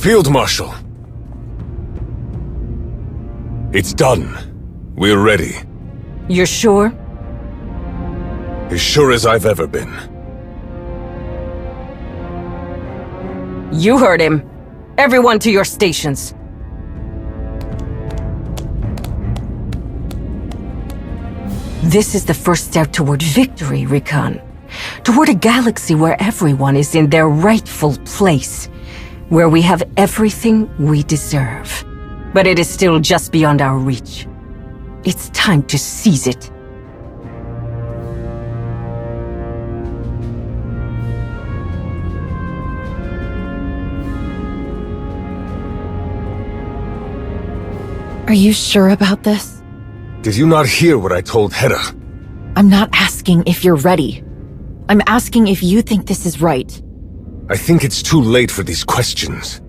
Field Marshal. It's done. We're ready. You're sure? As sure as I've ever been. You heard him. Everyone to your stations. This is the first step toward victory, Recon. Toward a galaxy where everyone is in their rightful place. Where we have everything we deserve. But it is still just beyond our reach. It's time to seize it. Are you sure about this? Did you not hear what I told Hedda? I'm not asking if you're ready. I'm asking if you think this is right. I think it's too late for these questions.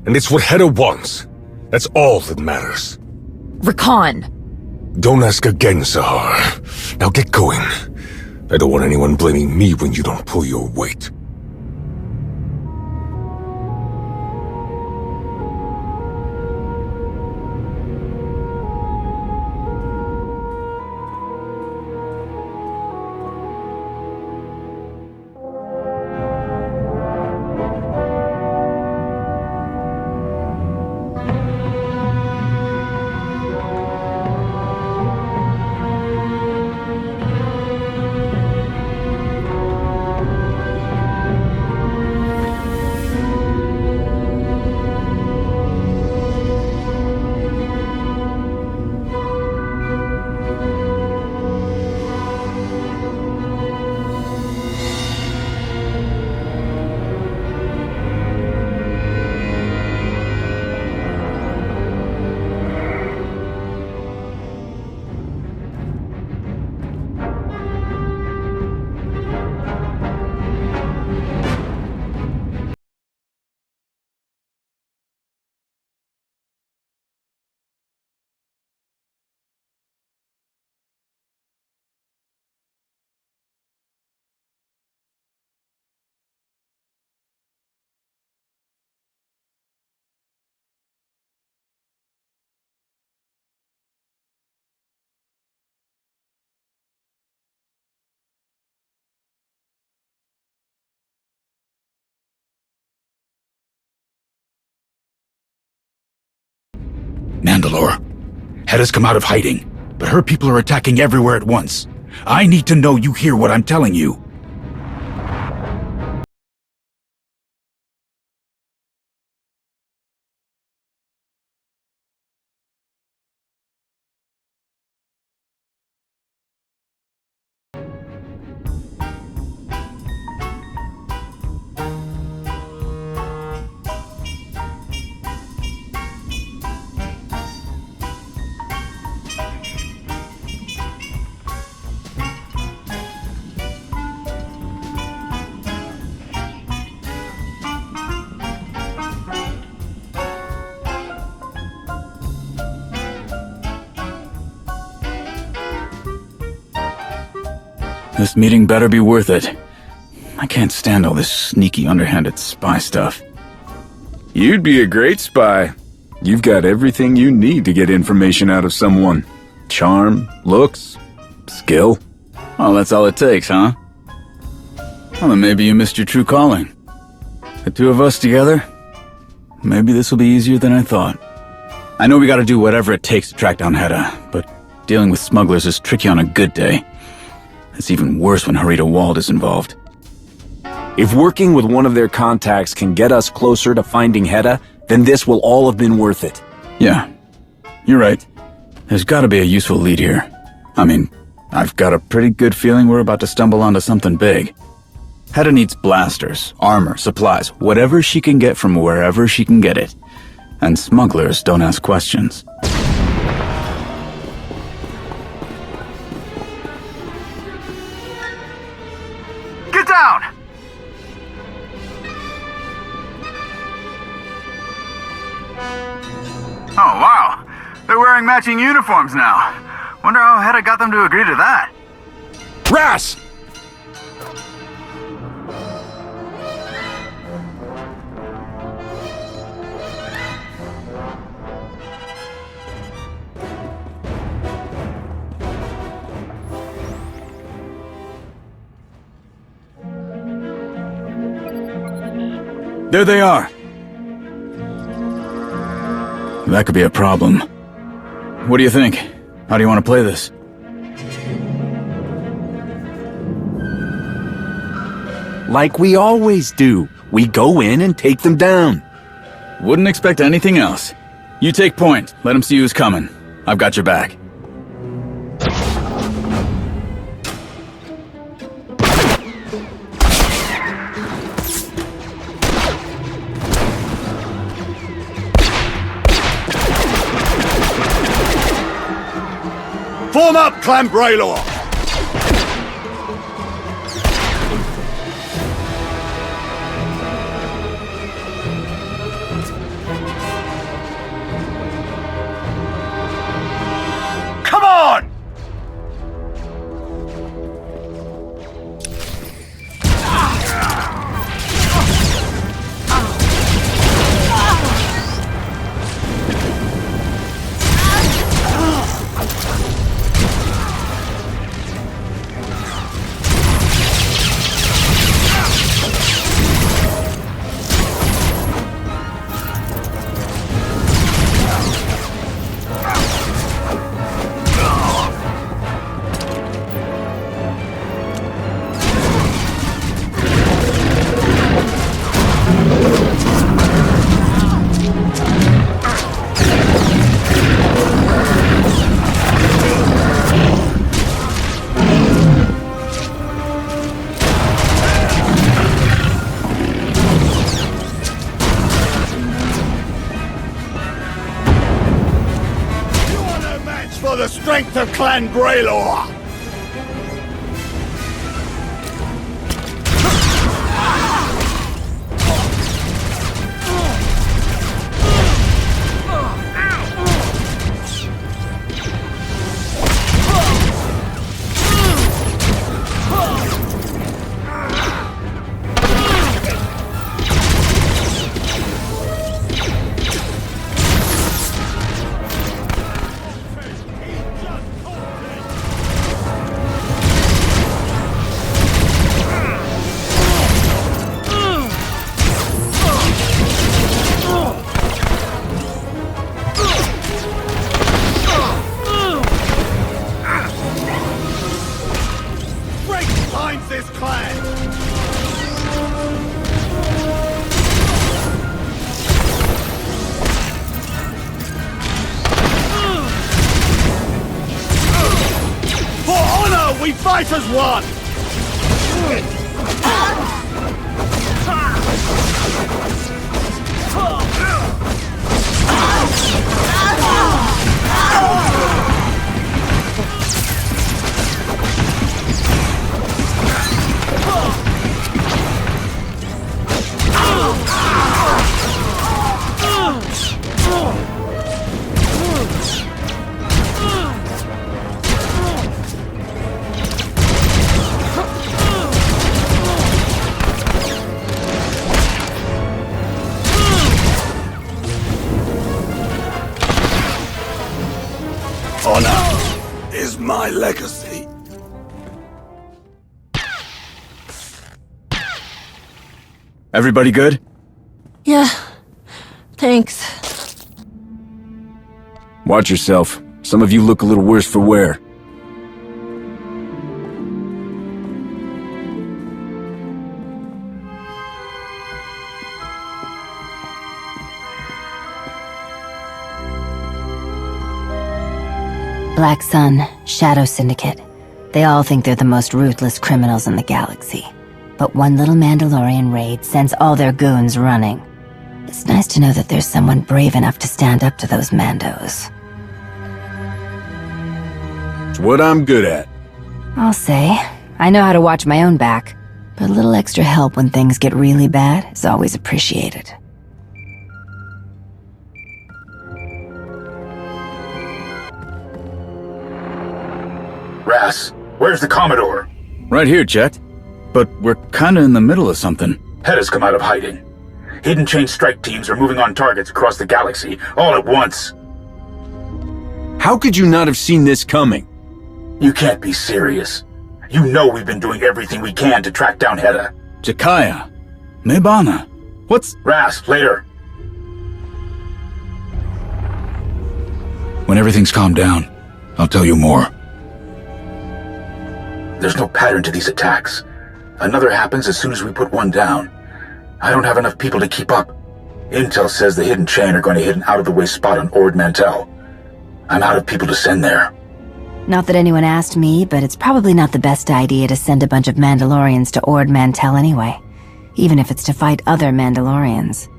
And it's what Hedda wants. That's all that matters. Recon! Don't ask again, Sahar. Now get going. I don't want anyone blaming me when you don't pull your weight. Mandalore. Hedda's come out of hiding, but her people are attacking everywhere at once. I need to know you hear what I'm telling you. This meeting better be worth it. I can't stand all this sneaky, underhanded spy stuff. You'd be a great spy. You've got everything you need to get information out of someone. Charm, looks, skill. Oh, that's all it takes, huh? Well, then maybe you missed your true calling. The two of us together? Maybe this will be easier than I thought. I know we gotta do whatever it takes to track down Hedda, but dealing with smugglers is tricky on a good day. It's even worse when Harita Wald is involved. If working with one of their contacts can get us closer to finding Hedda, then this will all have been worth it. Yeah, you're right. There's gotta be a useful lead here. I mean, I've got a pretty good feeling we're about to stumble onto something big. Hedda needs blasters, armor, supplies, whatever she can get from wherever she can get it. And smugglers don't ask questions. Get down! Oh, wow. They're wearing matching uniforms now. Wonder how Hedda got them to agree to that. Ras! There they are. That could be a problem. What do you think? How do you want to play this? Like we always do. We go in and take them down. Wouldn't expect anything else. You take point. Let them see who's coming. I've got your back. Form up, Clan Braylor! Come on! For the strength of Clan Braylor! This clan! For honor, we fight as one! Honor is my legacy. Everybody good? Yeah, thanks. Watch yourself. Some of you look a little worse for wear. Black Sun, Shadow Syndicate. They all think they're the most ruthless criminals in the galaxy. But one little Mandalorian raid sends all their goons running. It's nice to know that there's someone brave enough to stand up to those Mandos. It's what I'm good at. I'll say, I know how to watch my own back, but a little extra help when things get really bad is always appreciated. Ras, where's the Commodore? Right here, Jet. But we're kinda in the middle of something. Head has come out of hiding. Hidden chain strike teams are moving on targets across the galaxy, all at once. How could you not have seen this coming? You can't be serious. You know we've been doing everything we can to track down Hedda. Jakaya. Nibbana. What's... Rast, later. When everything's calmed down, I'll tell you more. There's no pattern to these attacks. Another happens as soon as we put one down. I don't have enough people to keep up. Intel says the Hidden Chain are going to hit an out-of-the-way spot on Ord Mantell. I'm out of people to send there. Not that anyone asked me, but it's probably not the best idea to send a bunch of Mandalorians to Ord Mantell anyway. Even if it's to fight other Mandalorians.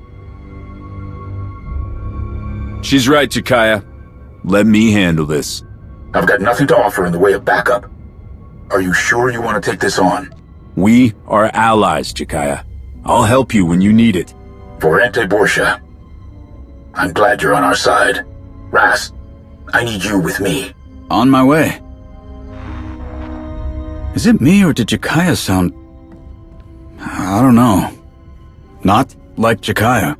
She's right, Jakaya. Let me handle this. I've got nothing to offer in the way of backup. Are you sure you want to take this on? We are allies, Jakaya. I'll help you when you need it. Vorente Borsha. I'm glad you're on our side. Rast, I need you with me. On my way. Is it me or did Jakaya sound... I don't know. Not like Jakaya.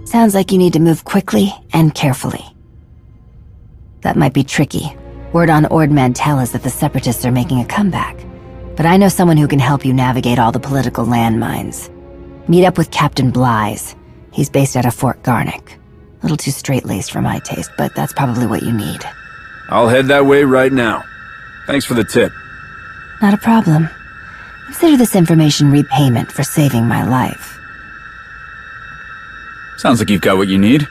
Sounds like you need to move quickly and carefully. That might be tricky. Word on Ord Mantell is that the Separatists are making a comeback. But I know someone who can help you navigate all the political landmines. Meet up with Captain Blythe. He's based out of Fort Garnick. A little too straight-laced for my taste, but that's probably what you need. I'll head that way right now. Thanks for the tip. Not a problem. Consider this information repayment for saving my life. Sounds like you've got what you need.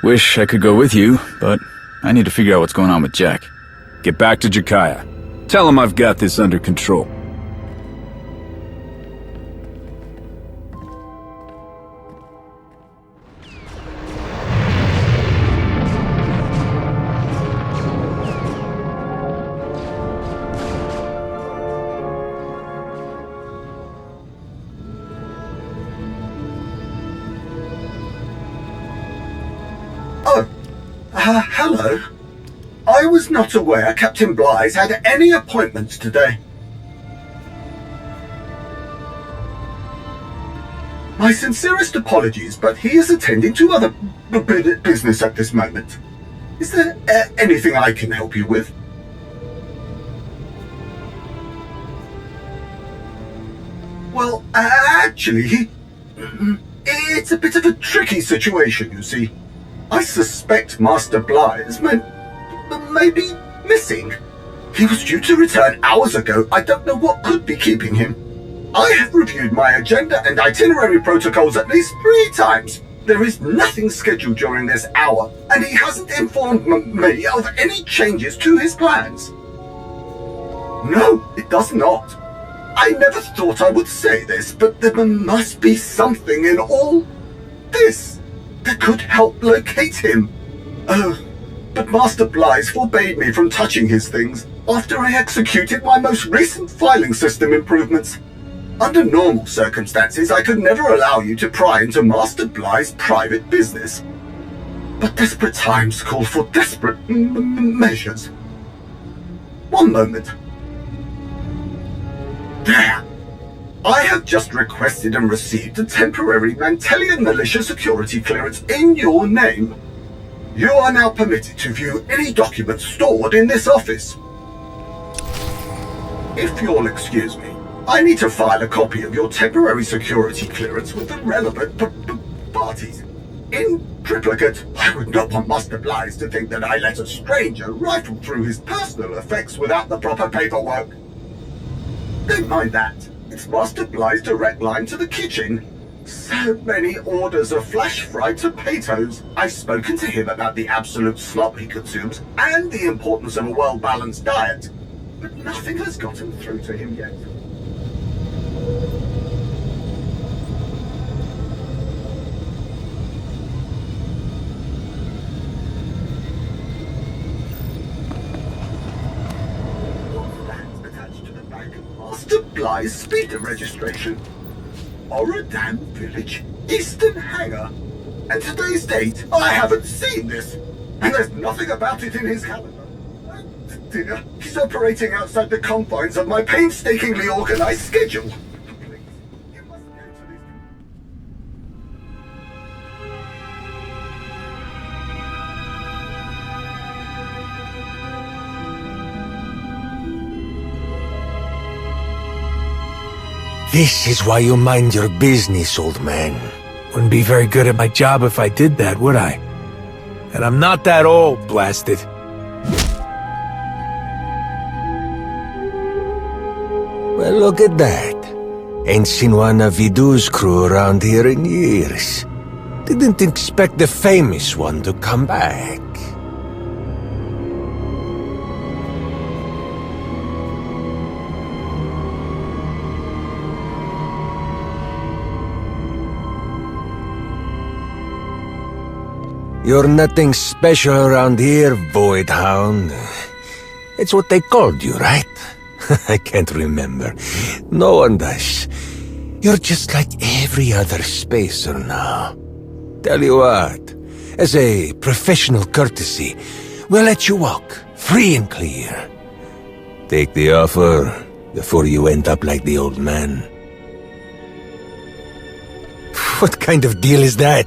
Wish I could go with you, but I need to figure out what's going on with Jack. Get back to Jakaya. Tell him I've got this under control. Hello. I was not aware Captain Blythe had any appointments today. My sincerest apologies, but he is attending to other business at this moment. Is there anything I can help you with? Well, actually, it's a bit of a tricky situation, you see. I suspect Master Blythe may be missing. He was due to return hours ago. I don't know what could be keeping him. I have reviewed my agenda and itinerary protocols at least 3 times. There is nothing scheduled during this hour, and he hasn't informed me of any changes to his plans. No, it does not. I never thought I would say this, but there must be something in all this that could help locate him. Oh, but Master Blythe forbade me from touching his things after I executed my most recent filing system improvements. Under normal circumstances, I could never allow you to pry into Master Blythe's private business. But desperate times call for desperate measures. One moment. There! I have just requested and received a temporary Mantellian militia security clearance in your name. You are now permitted to view any documents stored in this office. If you'll excuse me, I need to file a copy of your temporary security clearance with the relevant parties. In triplicate, I would not want Master Blythe to think that I let a stranger rifle through his personal effects without the proper paperwork. Don't mind that. It's Master Blythe's direct line to the kitchen. So many orders of flash fried potatoes. I've spoken to him about the absolute slop he consumes and the importance of a well-balanced diet. But nothing has gotten through to him yet. Master Blythe's speeder registration. Oradam Village, Eastern Hangar. And today's date, I haven't seen this. And there's nothing about it in his calendar. Oh dear, he's operating outside the confines of my painstakingly organized schedule. Please, you must go to this... This is why you mind your business, old man. Wouldn't be very good at my job if I did that, would I? And I'm not that old, blasted. Well, look at that. Ain't seen one of Vidou's crew around here in years. Didn't expect the famous one to come back. You're nothing special around here, Void Hound. It's what they called you, right? I can't remember. No one does. You're just like every other spacer now. Tell you what, as a professional courtesy, we'll let you walk, free and clear. Take the offer before you end up like the old man. What kind of deal is that?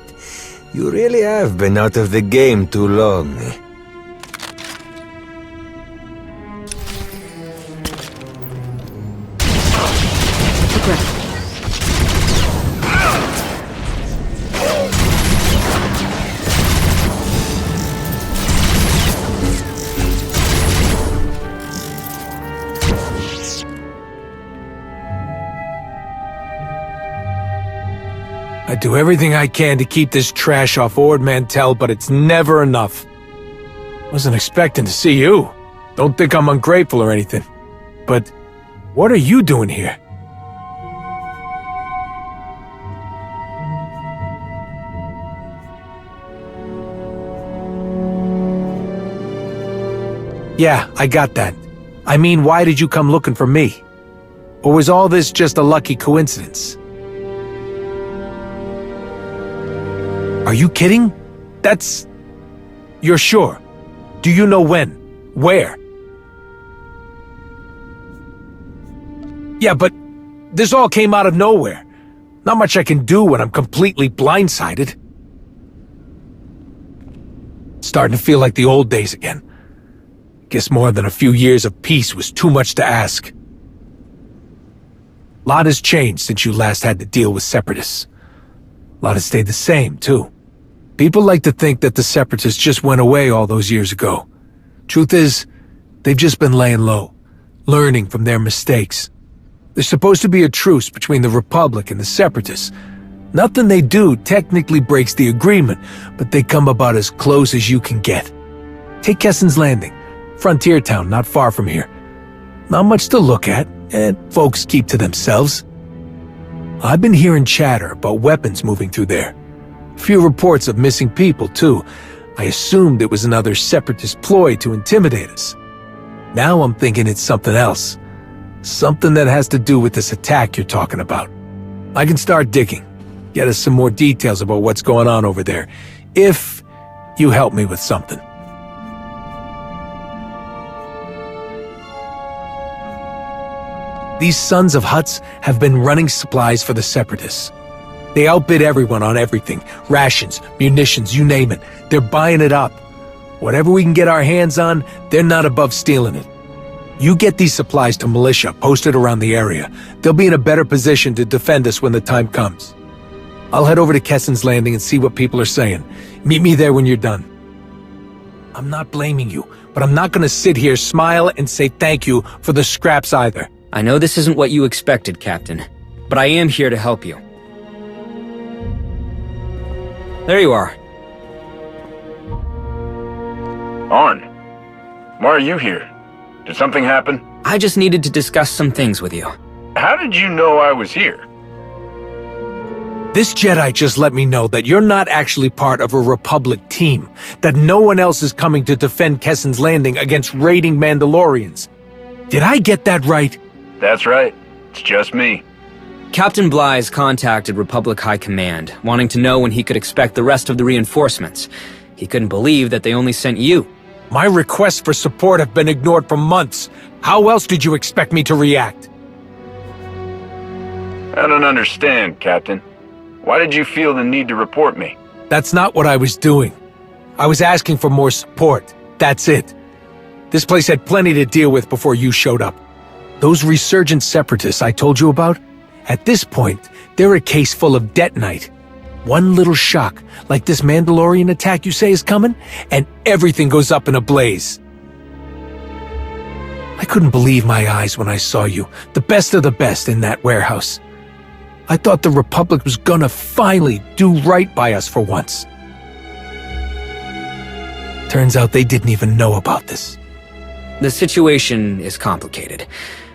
You really have been out of the game too long. I do everything I can to keep this trash off Ord Mantell, but it's never enough. Wasn't expecting to see you. Don't think I'm ungrateful or anything. But what are you doing here? Yeah, I got that. I mean, why did you come looking for me? Or was all this just a lucky coincidence? Are you kidding? You're sure? Do you know when? Where? Yeah, but this all came out of nowhere. Not much I can do when I'm completely blindsided. Starting to feel like the old days again. Guess more than a few years of peace was too much to ask. Lot has changed since you last had to deal with Separatists. Lot has stayed the same, too. People like to think that the Separatists just went away all those years ago. Truth is, they've just been laying low, learning from their mistakes. There's supposed to be a truce between the Republic and the Separatists. Nothing they do technically breaks the agreement, but they come about as close as you can get. Take Kessen's Landing, frontier town not far from here. Not much to look at, and folks keep to themselves. I've been hearing chatter about weapons moving through there. Few reports of missing people, too. I assumed it was another Separatist ploy to intimidate us. Now I'm thinking it's something else. Something that has to do with this attack you're talking about. I can start digging. Get us some more details about what's going on over there. If you help me with something. These Sons of Hutts have been running supplies for the Separatists. They outbid everyone on everything. Rations, munitions, you name it. They're buying it up. Whatever we can get our hands on, they're not above stealing it. You get these supplies to militia posted around the area. They'll be in a better position to defend us when the time comes. I'll head over to Kessen's Landing and see what people are saying. Meet me there when you're done. I'm not blaming you, but I'm not gonna sit here, smile, and say thank you for the scraps either. I know this isn't what you expected, Captain, but I am here to help you. There you are. Arn, why are you here? Did something happen? I just needed to discuss some things with you. How did you know I was here? This Jedi just let me know that you're not actually part of a Republic team, that no one else is coming to defend Kessen's Landing against raiding Mandalorians. Did I get that right? That's right. It's just me. Captain Bly's contacted Republic High Command, wanting to know when he could expect the rest of the reinforcements. He couldn't believe that they only sent you. My requests for support have been ignored for months. How else did you expect me to react? I don't understand, Captain. Why did you feel the need to report me? That's not what I was doing. I was asking for more support. That's it. This place had plenty to deal with before you showed up. Those resurgent Separatists I told you about At this point, they're a case full of detonite. One little shock, like this Mandalorian attack you say is coming, and everything goes up in a blaze. I couldn't believe my eyes when I saw you, the best of the best, in that warehouse. I thought the Republic was gonna finally do right by us for once. Turns out they didn't even know about this. The situation is complicated.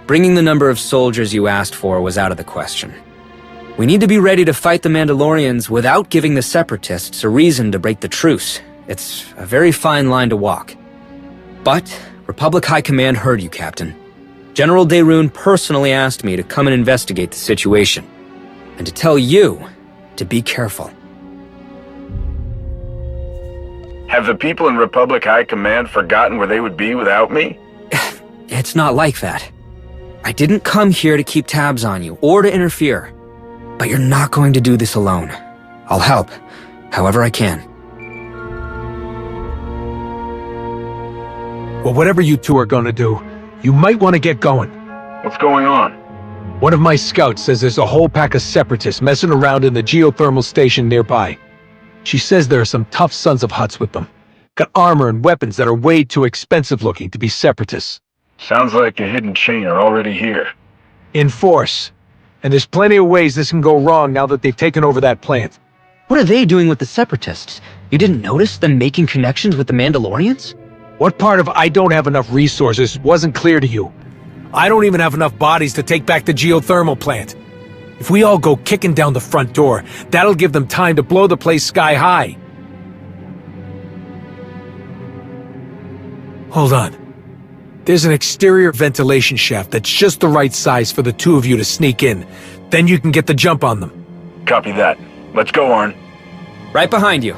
Bringing the number of soldiers you asked for was out of the question. We need to be ready to fight the Mandalorians without giving the Separatists a reason to break the truce. It's a very fine line to walk. But Republic High Command heard you, Captain. General Daerun personally asked me to come and investigate the situation, and to tell you to be careful. Have the people in Republic High Command forgotten where they would be without me? It's not like that. I didn't come here to keep tabs on you, or to interfere. But you're not going to do this alone. I'll help, however I can. Well, whatever you two are gonna do, you might want to get going. What's going on? One of my scouts says there's a whole pack of Separatists messing around in the geothermal station nearby. She says there are some tough sons of Hutts with them. Got armor and weapons that are way too expensive looking to be Separatists. Sounds like a hidden chain are already here. In force. And there's plenty of ways this can go wrong now that they've taken over that plant. What are they doing with the Separatists? You didn't notice them making connections with the Mandalorians? What part of I don't have enough resources wasn't clear to you? I don't even have enough bodies to take back the geothermal plant. If we all go kicking down the front door, that'll give them time to blow the place sky high. Hold on. There's an exterior ventilation shaft that's just the right size for the two of you to sneak in. Then you can get the jump on them. Copy that. Let's go, Arn. Right behind you.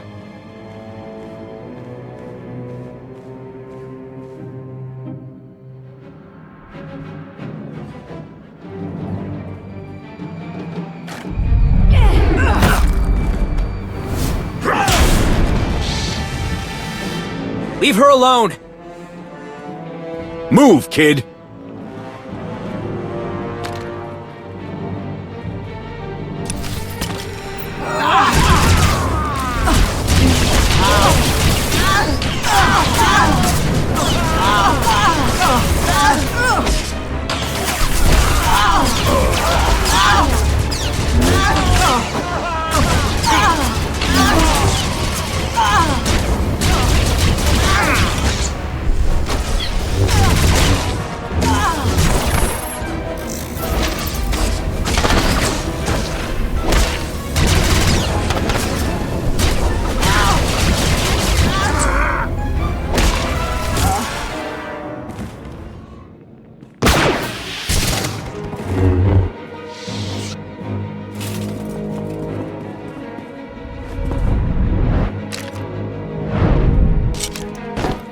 Leave her alone! Move, kid!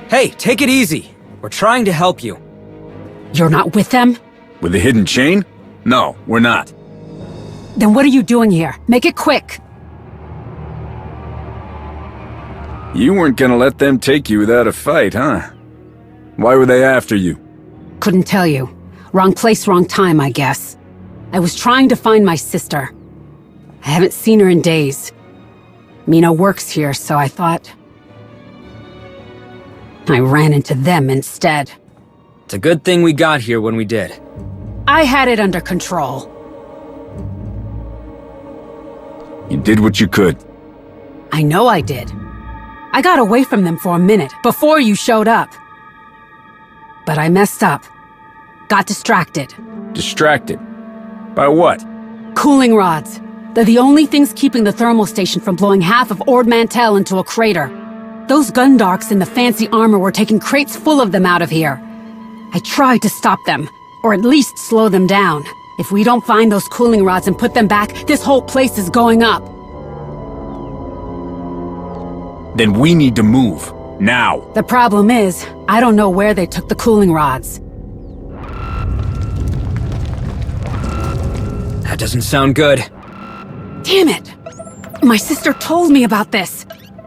Hey, take it easy. We're trying to help you. You're not with them? With the hidden chain? No, we're not. Then what are you doing here? Make it quick! You weren't gonna let them take you without a fight, huh? Why were they after you? Couldn't tell you. Wrong place, wrong time, I guess. I was trying to find my sister. I haven't seen her in days. Mina works here, so I thought... I ran into them instead. It's a good thing we got here when we did. I had it under control. You did what you could. I know I did. I got away from them for a minute, before you showed up. But I messed up. Got distracted. Distracted? By what? Cooling rods. They're the only things keeping the thermal station from blowing half of Ord Mantell into a crater. Those Gundarks in the fancy armor were taking crates full of them out of here. I tried to stop them, or at least slow them down. If we don't find those cooling rods and put them back, this whole place is going up. Then we need to move. Now. The problem is, I don't know where they took the cooling rods. That doesn't sound good. Damn it! My sister told me about this.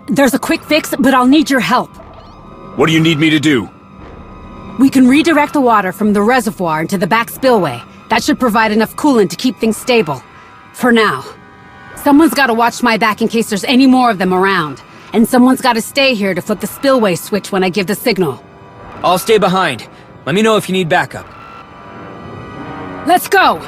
There's a quick fix, but I'll need your help. What do you need me to do? We can redirect the water from the reservoir into the back spillway. That should provide enough coolant to keep things stable. For now. Someone's gotta watch my back in case there's any more of them around. And someone's gotta stay here to flip the spillway switch when I give the signal. I'll stay behind. Let me know if you need backup. Let's go!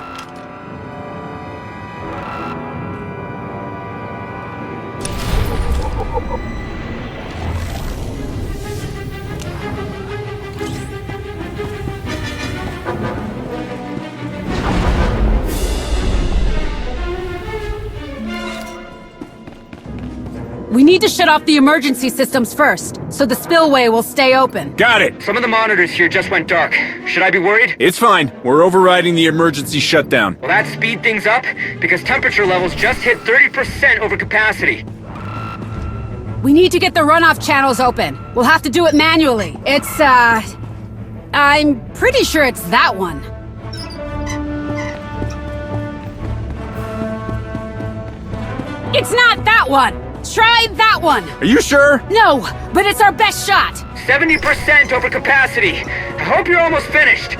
We need to shut off the emergency systems first, so the spillway will stay open. Got it! Some of the monitors here just went dark. Should I be worried? It's fine. We're overriding the emergency shutdown. Will that speed things up? Because temperature levels just hit 30% over capacity. We need to get the runoff channels open. We'll have to do it manually. It's, I'm pretty sure it's that one. It's not that one! Try that one! Are you sure? No, but it's our best shot! 70% over capacity. I hope you're almost finished.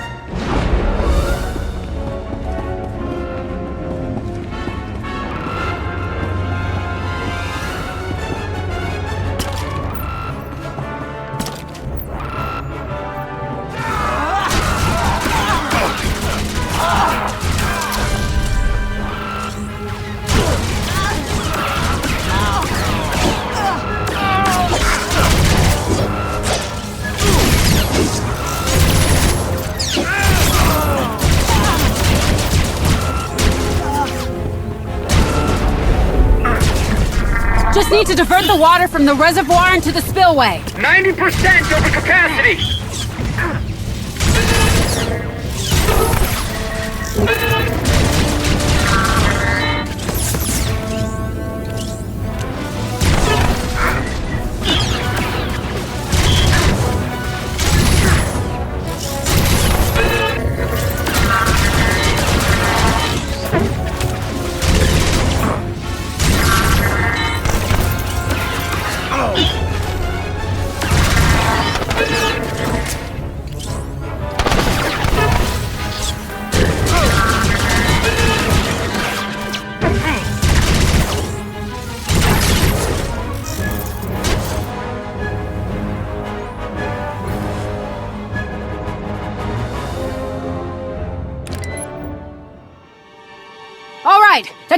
Just need to divert the water from the reservoir into the spillway. 90% over capacity!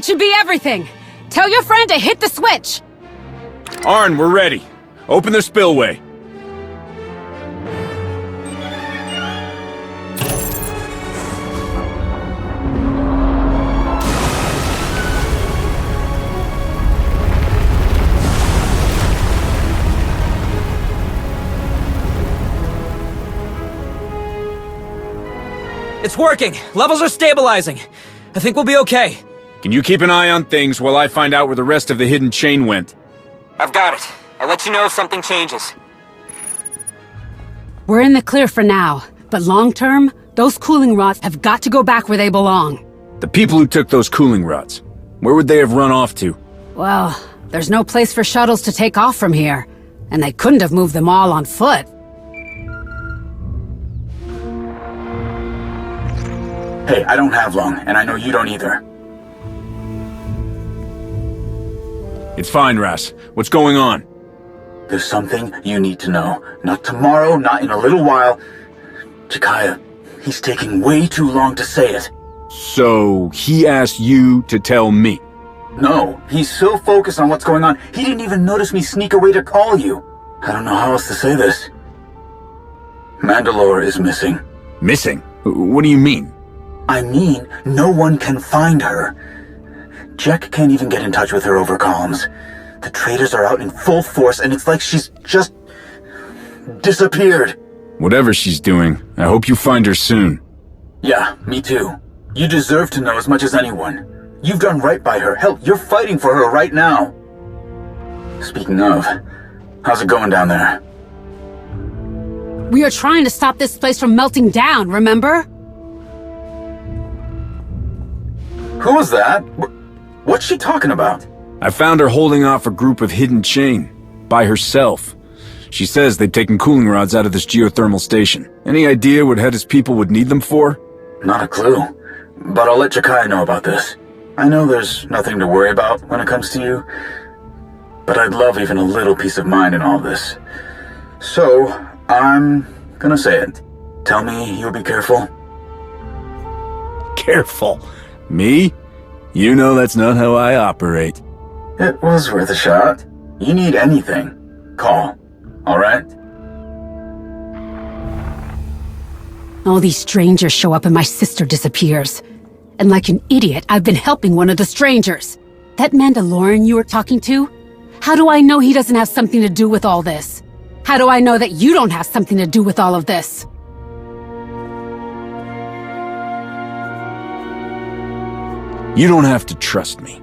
That should be everything. Tell your friend to hit the switch. Arn, we're ready. Open the spillway. It's working. Levels are stabilizing. I think we'll be okay. Can you keep an eye on things while I find out where the rest of the hidden chain went? I've got it. I'll let you know if something changes. We're in the clear for now, but long term, those cooling rods have got to go back where they belong. The people who took those cooling rods, where would they have run off to? Well, there's no place for shuttles to take off from here, and they couldn't have moved them all on foot. Hey, I don't have long, and I know you don't either. It's fine, Ras. What's going on? There's something you need to know. Not tomorrow, not in a little while. Jakaya, he's taking way too long to say it. So, he asked you to tell me? No, he's so focused on what's going on, he didn't even notice me sneak away to call you. I don't know how else to say this. Mandalore is missing. Missing? What do you mean? I mean, no one can find her. Jack can't even get in touch with her over comms. The traitors are out in full force, and it's like she's just disappeared. Whatever she's doing, I hope you find her soon. Yeah, me too. You deserve to know as much as anyone. You've done right by her. Hell, you're fighting for her right now. Speaking of, how's it going down there? We are trying to stop this place from melting down, remember? Who was that? What's she talking about? I found her holding off a group of hidden chain. By herself. She says they've taken cooling rods out of this geothermal station. Any idea what Hedda's people would need them for? Not a clue. but I'll let Jakai know about this. I know there's nothing to worry about when it comes to you, but I'd love even a little peace of mind in all this. So, I'm gonna say it. Tell me you'll be careful. Careful? Me? You know that's not how I operate. It was worth a shot. You need anything, call. Alright? All these strangers show up and my sister disappears. And like an idiot, I've been helping one of the strangers. That Mandalorian you were talking to? How do I know he doesn't have something to do with all this? How do I know that you don't have something to do with all of this? You don't have to trust me.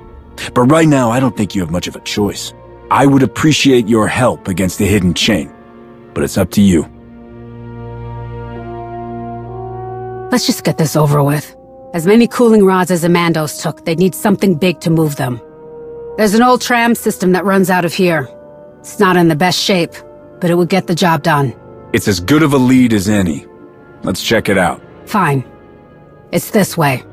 But right now, I don't think you have much of a choice. I would appreciate your help against the hidden chain, but it's up to you. Let's just get this over with. As many cooling rods as the Mandos took, they'd need something big to move them. There's an old tram system that runs out of here. It's not in the best shape, but it would get the job done. It's as good of a lead as any. Let's check it out. Fine. It's this way.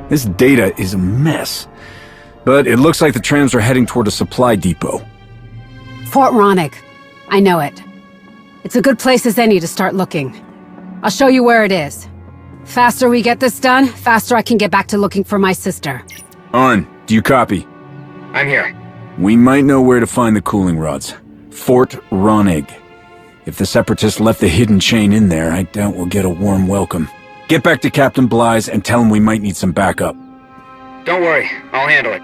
This data is a mess. But it looks like the trams are heading toward a supply depot. Fort Ronig. I know it. It's a good place as any to start looking. I'll show you where it is. Faster we get this done, faster I can get back to looking for my sister. Arn, do you copy? I'm here. We might know where to find the cooling rods. Fort Ronig. If the Separatists left the hidden chain in there, I doubt we'll get a warm welcome. Get back to Captain Bly's and tell him we might need some backup. Don't worry, I'll handle it.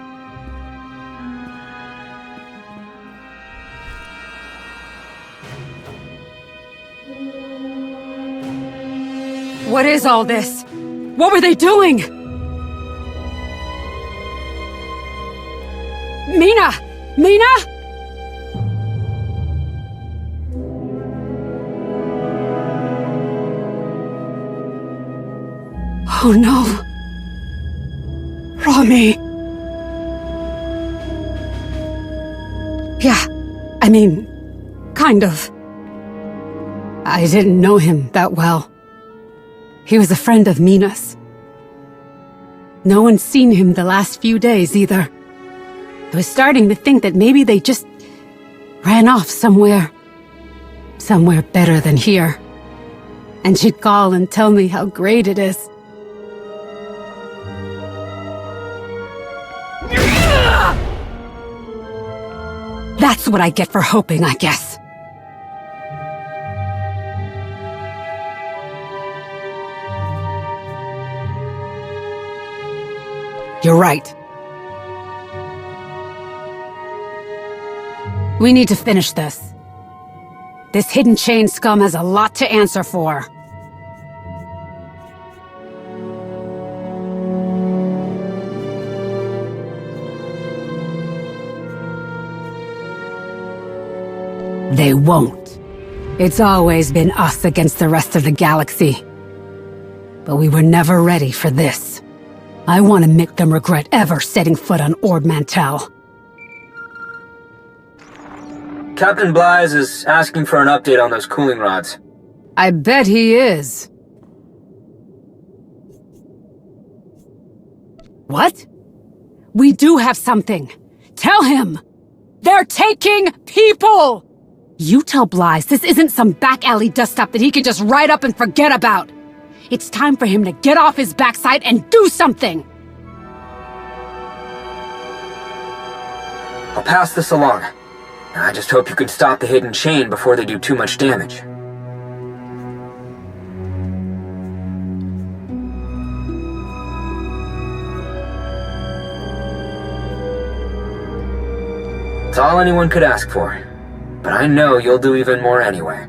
What is all this? What were they doing? Mina! Mina! Oh no. Rami. Yeah, I mean, kind of. I didn't know him that well. He was a friend of Mina's. No one's seen him the last few days either. I was starting to think that maybe they just ran off somewhere. Somewhere better than here. And she'd call and tell me how great it is. That's what I get for hoping, I guess. You're right. We need to finish this. This hidden chain scum has a lot to answer for. They won't. It's always been us against the rest of the galaxy. But we were never ready for this. I want to make them regret ever setting foot on Ord Mantell. Captain Bly's is asking for an update on those cooling rods. I bet he is. What? We do have something. Tell him! They're taking people! You tell Bly's this isn't some back alley dust-up that he can just write up and forget about. It's time for him to get off his backside and do something! I'll pass this along. I just hope you can stop the hidden chain before they do too much damage. It's all anyone could ask for. But I know you'll do even more anyway.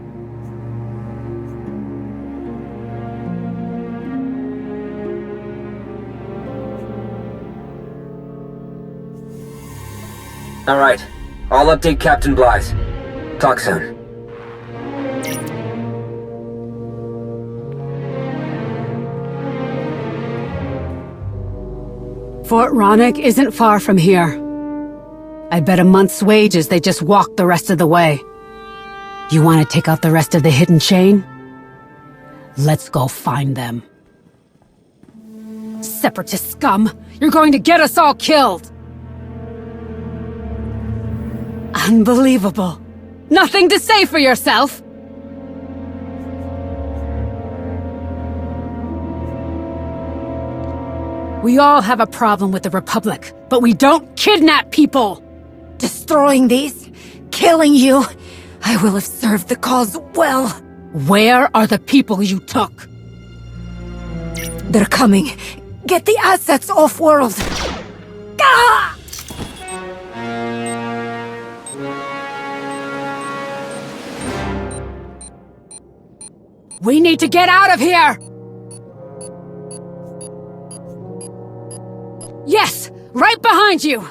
All right. I'll update Captain Bly's. Talk soon. Fort Ronig isn't far from here. I bet a month's wages they just walked the rest of the way. You want to take out the rest of the hidden chain? Let's go find them. Separatist scum! You're going to get us all killed! Unbelievable. Nothing to say for yourself? We all have a problem with the Republic, but we don't kidnap people! Destroying these, killing you, I will have served the cause well. Where are the people you took? They're coming. Get the assets off-world. Ah! We need to get out of here! Yes! Right behind you!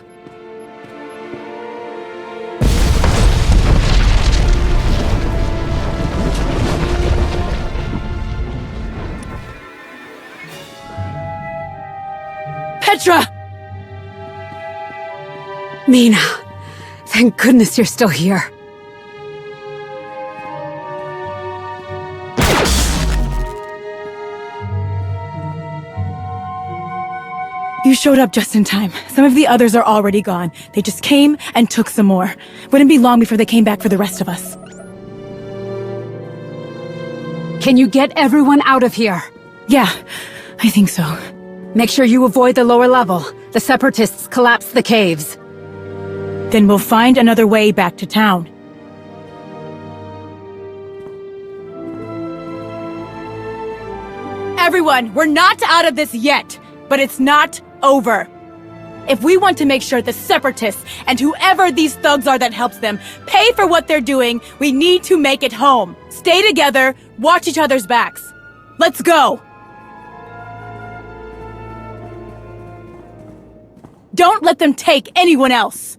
Petra! Mina, thank goodness you're still here. You showed up just in time. Some of the others are already gone. They just came and took some more. Wouldn't be long before they came back for the rest of us. Can you get everyone out of here? Yeah, I think so. Make sure you avoid the lower level. The Separatists collapsed the caves. Then we'll find another way back to town. Everyone, we're not out of this yet, but it's not over. If we want to make sure the Separatists and whoever these thugs are that helps them pay for what they're doing, we need to make it home. Stay together, watch each other's backs. Let's go! Don't let them take anyone else!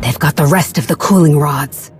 They've got the rest of the cooling rods.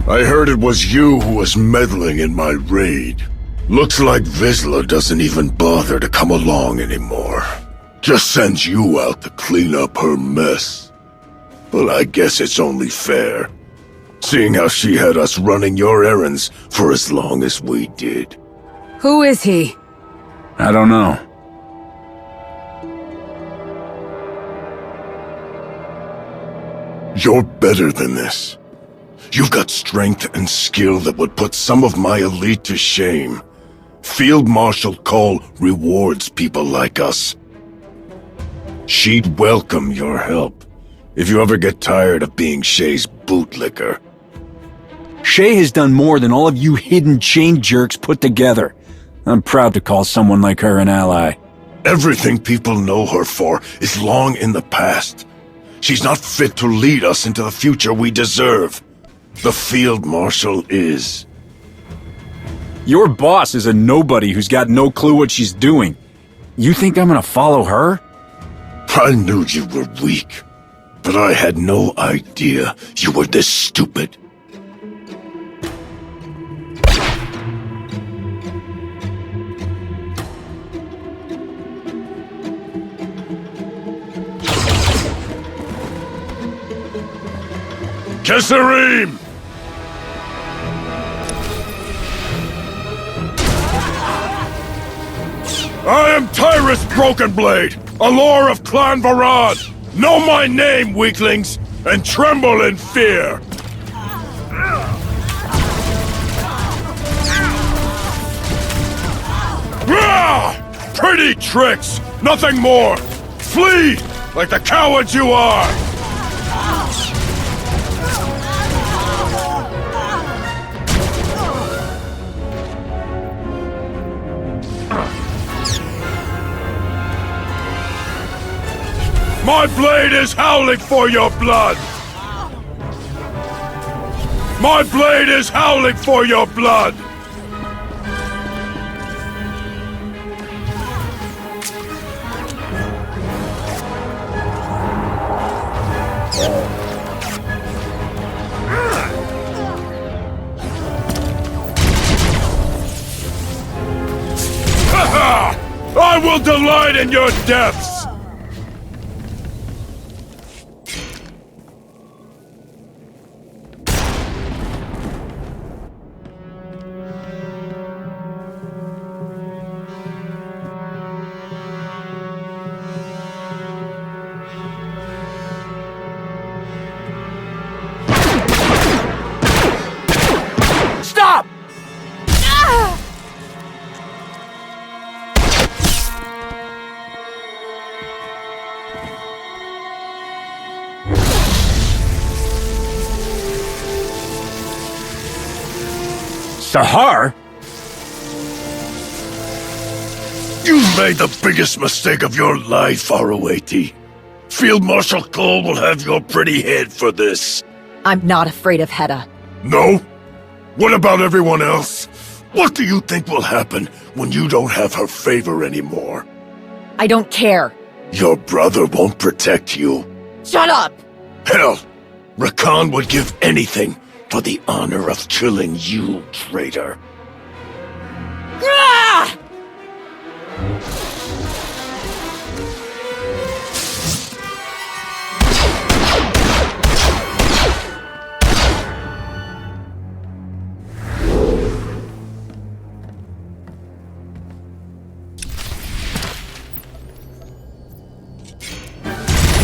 I heard it was you who was meddling in my raid. Looks like Vizsla doesn't even bother to come along anymore. Just sends you out to clean up her mess. Well, I guess it's only fair, seeing how she had us running your errands for as long as we did. Who is he? I don't know. You're better than this. You've got strength and skill that would put some of my elite to shame. Field Marshal Cole rewards people like us. She'd welcome your help if you ever get tired of being Shay's bootlicker. Shay has done more than all of you hidden chain jerks put together. I'm proud to call someone like her an ally. Everything people know her for is long in the past. She's not fit to lead us into the future we deserve. The Field Marshal is. Your boss is a nobody who's got no clue what she's doing. You think I'm gonna follow her? I knew you were weak, but I had no idea you were this stupid. Kesarim! I am Tyrus Brokenblade, a lore of Clan Varad. Know my name, weaklings, and tremble in fear. Rah! Pretty tricks, nothing more. Flee, like the cowards you are. My blade is howling for your blood! My blade is howling for your blood! Ha ha! I will delight in your depths! Sahar? You've made the biggest mistake of your life, Arawati. Field Marshal Cole will have your pretty head for this. I'm not afraid of Hedda. No? What about everyone else? What do you think will happen when you don't have her favor anymore? I don't care. Your brother won't protect you. Shut up! Hell, Rakan would give anything for the honor of killing you, traitor. Ah!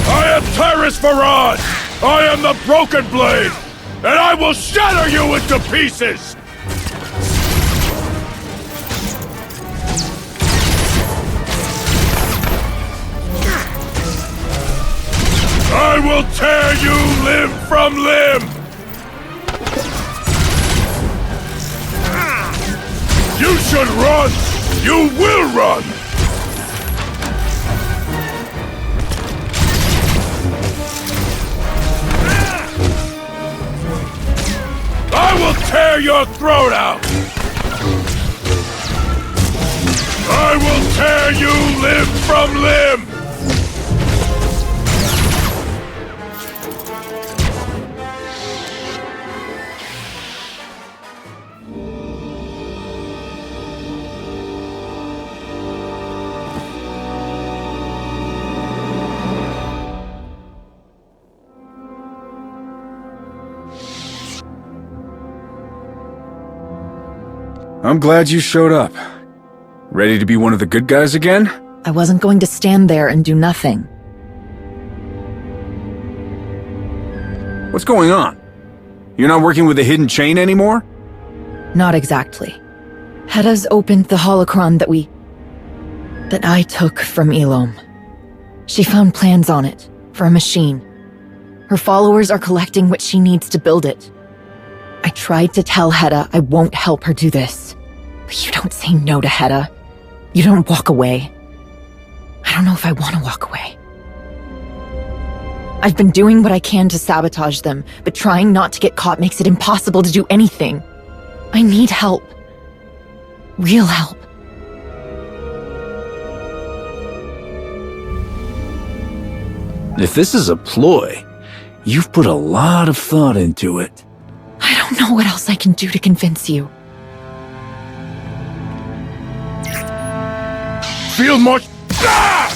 I am Tyrus Varad! I am the Broken Blade! And I will shatter you into pieces! I will tear you limb from limb! You should run! You will run! I will tear your throat out! I will tear you limb from limb! I'm glad you showed up. Ready to be one of the good guys again? I wasn't going to stand there and do nothing. What's going on? You're not working with the hidden chain anymore? Not exactly. Hedda's opened the holocron that I took from Elom. She found plans on it, for a machine. Her followers are collecting what she needs to build it. I tried to tell Hedda I won't help her do this. But you don't say no to Hedda. You don't walk away. I don't know if I want to walk away. I've been doing what I can to sabotage them, but trying not to get caught makes it impossible to do anything. I need help. Real help. If this is a ploy, you've put a lot of thought into it. I don't know what else I can do to convince you. Field Marshal... Ah!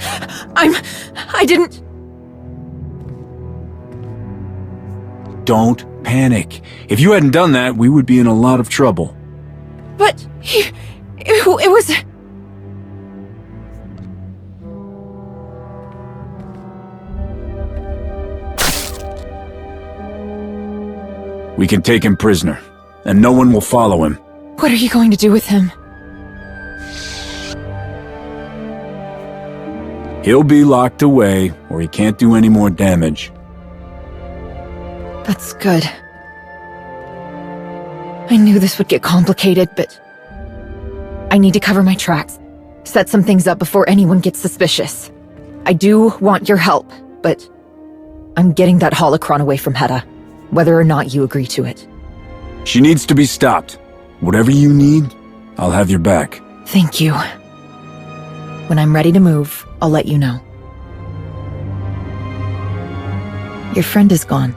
I didn't... Don't panic. If you hadn't done that, we would be in a lot of trouble. But it was... We can take him prisoner, and no one will follow him. What are you going to do with him? He'll be locked away, or he can't do any more damage. That's good. I knew this would get complicated, but... I need to cover my tracks. Set some things up before anyone gets suspicious. I do want your help, but... I'm getting that holocron away from Hedda, whether or not you agree to it. She needs to be stopped. Whatever you need, I'll have your back. Thank you. When I'm ready to move, I'll let you know. Your friend is gone.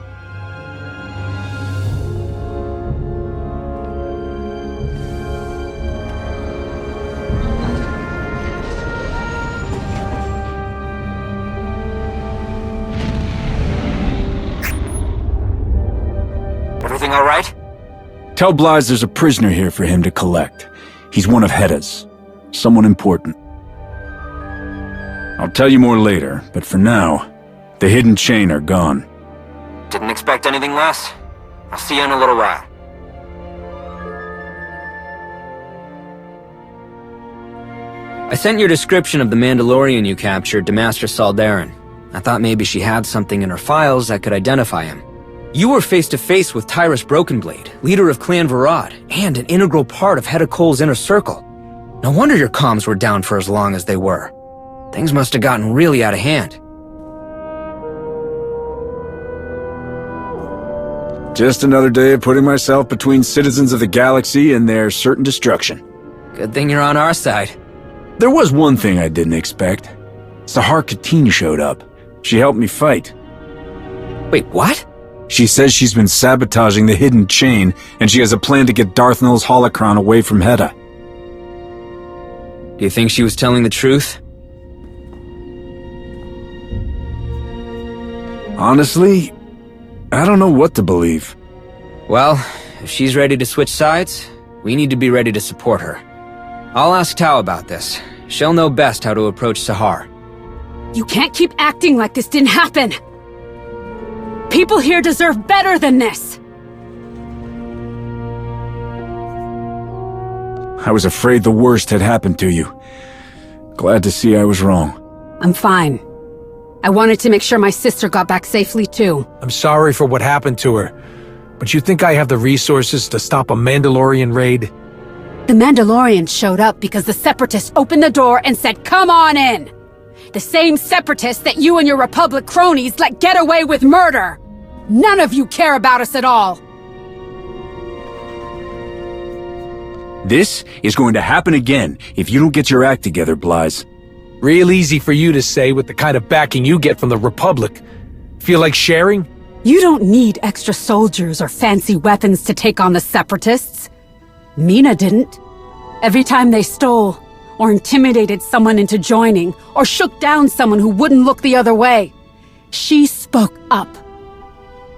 Everything all right? Tell Blythe there's a prisoner here for him to collect. He's one of Hedda's. Someone important. I'll tell you more later, but for now, the hidden chain are gone. Didn't expect anything less. I'll see you in a little while. I sent your description of the Mandalorian you captured to Master Saldarin. I thought maybe she had something in her files that could identify him. You were face-to-face with Tyrus Brokenblade, leader of Clan Varad, and an integral part of Hedda Cole's inner circle. No wonder your comms were down for as long as they were. Things must have gotten really out of hand. Just another day of putting myself between citizens of the galaxy and their certain destruction. Good thing you're on our side. There was one thing I didn't expect. Sahar Katine showed up. She helped me fight. Wait, what? She says she's been sabotaging the hidden chain, and she has a plan to get Darth Nul's holocron away from Hedda. Do you think she was telling the truth? Honestly, I don't know what to believe. Well, if she's ready to switch sides, we need to be ready to support her. I'll ask Tao about this. She'll know best how to approach Sahar. You can't keep acting like this didn't happen! People here deserve better than this! I was afraid the worst had happened to you. Glad to see I was wrong. I'm fine. I wanted to make sure my sister got back safely, too. I'm sorry for what happened to her, but you think I have the resources to stop a Mandalorian raid? The Mandalorians showed up because the Separatists opened the door and said, "Come on in!" The same Separatists that you and your Republic cronies let get away with murder! None of you care about us at all! This is going to happen again if you don't get your act together, Blythe. Real easy for you to say with the kind of backing you get from the Republic. Feel like sharing? You don't need extra soldiers or fancy weapons to take on the Separatists. Mina didn't. Every time they stole, or intimidated someone into joining, or shook down someone who wouldn't look the other way, she spoke up.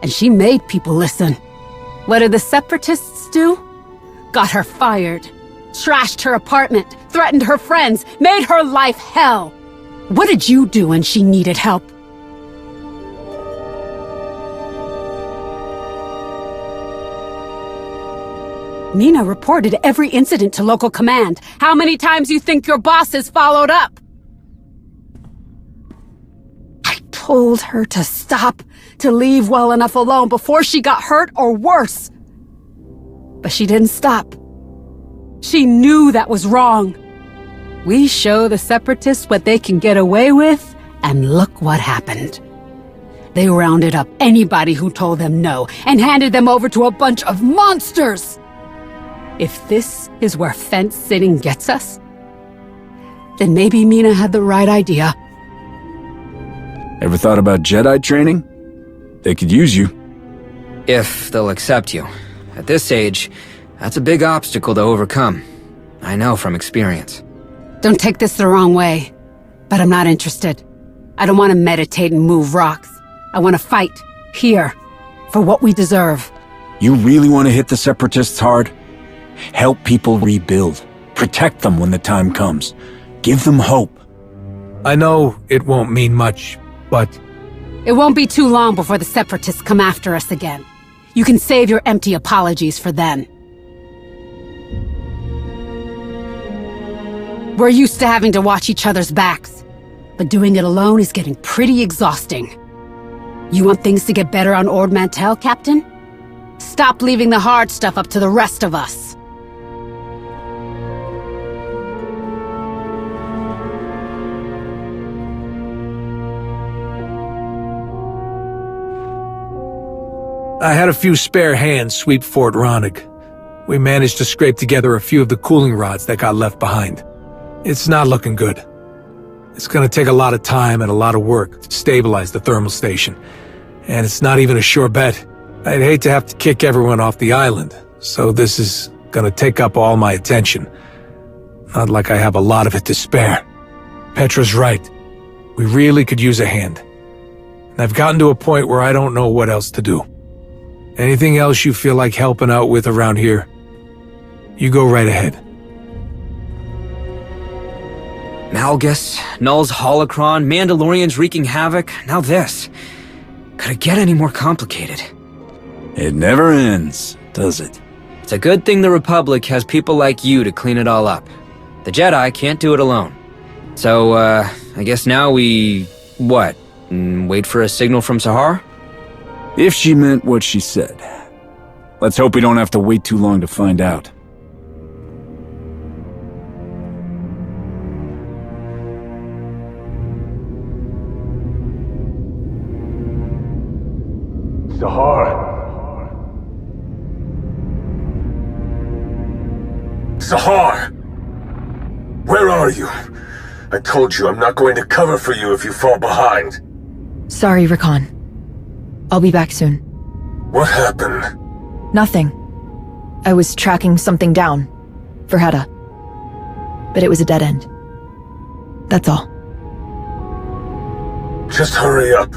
And she made people listen. What did the Separatists do? Got her fired. Trashed her apartment, threatened her friends, made her life hell. What did you do when she needed help? Mina reported every incident to local command. How many times you think your bosses followed up? I told her to stop, to leave well enough alone before she got hurt or worse. But she didn't stop. She knew that was wrong. We show the Separatists what they can get away with, and look what happened. They rounded up anybody who told them no, and handed them over to a bunch of monsters! If this is where fence-sitting gets us, then maybe Mina had the right idea. Ever thought about Jedi training? They could use you. If they'll accept you. At this age, that's a big obstacle to overcome. I know from experience. Don't take this the wrong way. But I'm not interested. I don't want to meditate and move rocks. I want to fight, here, for what we deserve. You really want to hit the Separatists hard? Help people rebuild. Protect them when the time comes. Give them hope. I know it won't mean much, but... It won't be too long before the Separatists come after us again. You can save your empty apologies for then. We're used to having to watch each other's backs, but doing it alone is getting pretty exhausting. You want things to get better on Ord Mantell, Captain? Stop leaving the hard stuff up to the rest of us. I had a few spare hands sweep Fort Ronig. We managed to scrape together a few of the cooling rods that got left behind. It's not looking good. It's gonna take a lot of time and a lot of work to stabilize the thermal station. And it's not even a sure bet. I'd hate to have to kick everyone off the island, so this is gonna take up all my attention. Not like I have a lot of it to spare. Petra's right. We really could use a hand. And I've gotten to a point where I don't know what else to do. Anything else you feel like helping out with around here, you go right ahead. Malgus, Null's holocron, Mandalorians wreaking havoc, now this. Could it get any more complicated? It never ends, does it? It's a good thing the Republic has people like you to clean it all up. The Jedi can't do it alone. So, I guess now we... what? Wait for a signal from Sahar? If she meant what she said. Let's hope we don't have to wait too long to find out. Sahar! Sahar! Where are you? I told you I'm not going to cover for you if you fall behind. Sorry, Rakan. I'll be back soon. What happened? Nothing. I was tracking something down. For Hedda. But it was a dead end. That's all. Just hurry up.